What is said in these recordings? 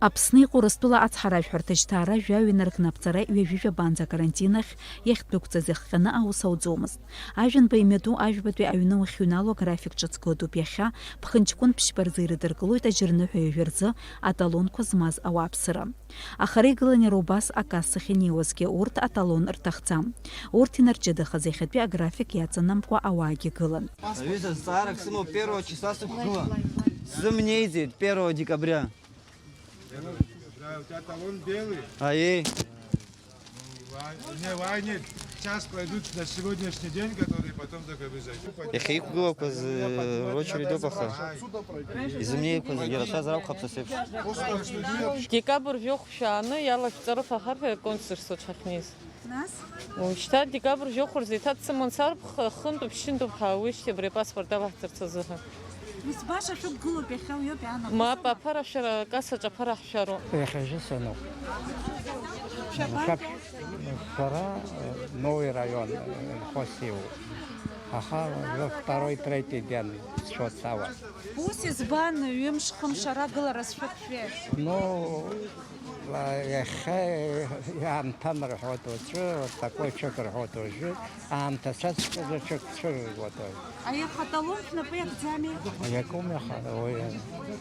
Аԥсны иҟоу Урыстәыла ацҳаражәҳәарҭа шьҭаара жәаҩа ԥҵара ҩажәижәабанӡа карантин ахь иахьдәықәҵаз иахҟьаны аус ауӡомызт. Ажәанба имҩаду ажәбатәи аҩны уахьыҩнало аграфик ҿыц кыдуп иахьа ԥхынҷкәын ԥшьба рзы ирыдыркылоит аџьарныҳәа ҩажәа рзы аталонқәа змаз ауааԥсыра. Аха реигалан иара убас акассахь инеиуазгьы урҭ аталон рҭахӡам. Урҭ инарҷыдахаз иахьатәи аграфик иаҵанамкәа ауаагьы гылан. Виза зҵаарак сымоуп 1 числа сықәгыла. Сзымнеиӡеит 1 декабря. У тебя талон белый? Ай. Не, вайнет. Сейчас пойдут на сегодняшний день, которые потом только выйдут. Я хейку гыло кыз очередь опаха. Изумнее кыз яраса зараб хапсасеп. Декабрь жёг шаны, яла второй фахар концерт сочахнис. Нас? Учта декабрь жёг хурзитат самонсар хынтуп шинтуп хавиште бре паспорта вахтерцазыха. Мис баша шуп гылуп иахьа уиоуп иаанагоз. Ма папара шара касаҿ аԥара ҳшәароуп. Иахьажьы саноуп. Шара новый район Хосиу. Аха второй, третий день счет сава. Ус избан ҩымш хымш ара гылараз шәықәшәеит. Ну, иахьа аамҭан рҳәоит уаҵәы, такой ҽык рҳәоит уажәы, аамҭа саҵәҟьазы ҽык цәырыргоит. Аиаха аталон шәнапы иакӡами? Иакәым иаха,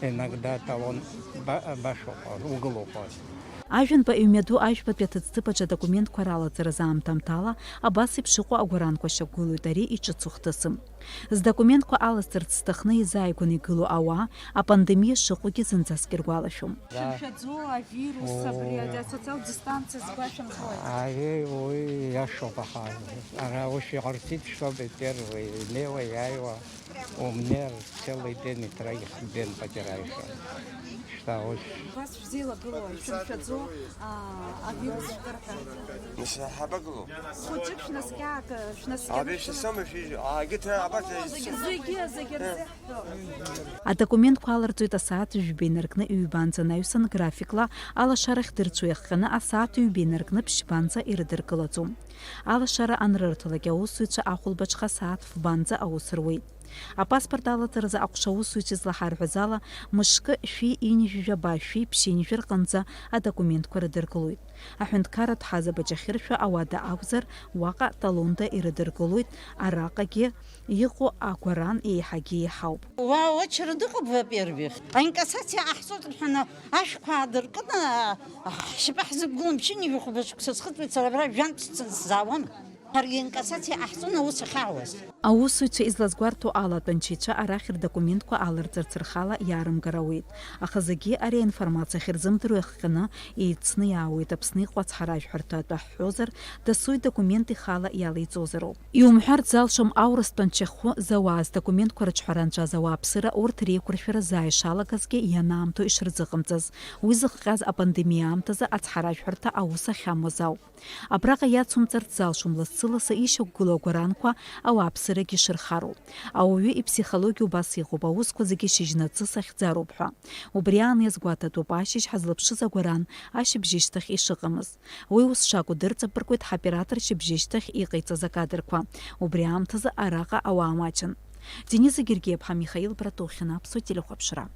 иногда талон башоуп, угылоуп. Ажәанба иҩмҩаду ажәбатәи аҭыӡҭыԥаҿ адокументқәа ралаҵараз аамҭамҭала абас еиԥш иҟоу агәаранқәа шьақәгылоит ари иҿыцу хҭысым. Здокументқәа аласҵарц зҭахны изааигәаны игылоу ауаа апандемиа шыҟоугьы зынӡаск иргәалашәом. Шәымшәаӡо авирус абри асоциалтә дистанциа згәашәымхои. Уи иашоуп аха. Ара ушь иҟарҵеит, чтобы первый левый иааиуа, у меня целый день и троих день потеряешь. Вас взеилагылоу шәымшәаӡо авирус шәкырҳәа. Ҳабагылоу. Схәыҷык шәнаскьаак шәнаскьа. Зегьы рзеҳтәоуп. Адокументқәа аларҵоит асааҭ ҩба инаркны ҩбанӡа наҩсан графикла алашарахь дырцәо иахҟьаны асааҭ ҩба инаркны ԥшьбанӡа ирыдыркылаӡом. Алашара анрырҭалак аусзуҩцәа ахәылбаҽха асааҭ фбанӡа аус руеит. Апаспорт алаҵаразы аҟәша аусзуҩцәа излаҳарҳәаз ала мышкы шәи инижәжәаба шәи ԥшьинижәа рҟынӡа адокументқәа рыдыркылоит. Аҳәынҭқарратә ҳазабаҿ ахьыршәа ауада акәзар, уаҟа талонда ирыдыркылоит, араҟагьы иҟоу агәаран еиҳагьы иаҳауп. Очередь ыҟоуп, во-первых. Аинкассациа ҟаҳҵоит рҳәаны ашәқәа аадыркын, ҳшьапы ҳзықәгылан ԥшьынижәа хәылбаҽк сыӡхыҵуеит сара абра жәантә сзаауам. Ҳаргьы инкассациа ҟаҳҵон аус ахьаауаз. Аусзуҩцәа излазгәарҭо ала атәанчаҩцәа арахь рдокументқәа аларҵарц рхала иаарымгар ауеит. Аха зегьы ари аинформациа ахьырзымдыруа иахҟьаны еицны иаауеит Аԥсны иҟоу ацҳаражәҳәарҭа атәы ҳҳәозар, дасу идокумент ихала иалеиҵозароуп. Иумҳәарц залшом аурыстәы анчахәы зауаз документқәа рыҿҳәара анҵәаз ауааԥсыра урҭ реиқәыршәара заа ишалагазгьы ианаамҭоу ишрыҵыҟамҵаз. Уи зыхҟьаз апандемиа аамҭазы ацҳаражәҳәарҭа аус ахьамуаз ауп. Абраҟа иацумҵарц залшом лассы-лассы ишьақәгылоу агәаранқәа ауааԥсырагьы ишырхароуп. Ауаҩы иԥсихологиа убас иҟоуп, аусқәа зегьы шьыжьнаҵыс ахьӡароуп ҳәа. Убри аан иазгәаҭатәуп ашьыжь ҳазлаԥшыз агәаран ашьыбжьышьҭахь ишыҟамыз. Уи ус шакәу дырҵабыргуеит ҳоператор шьыбжьышьҭахь иҟаиҵаз акадрқәа. Убри аамҭазы араҟа ауаа маҷын. Денис Гергиев, Михаил Братухин, Аԥсуа телехәаԥшра.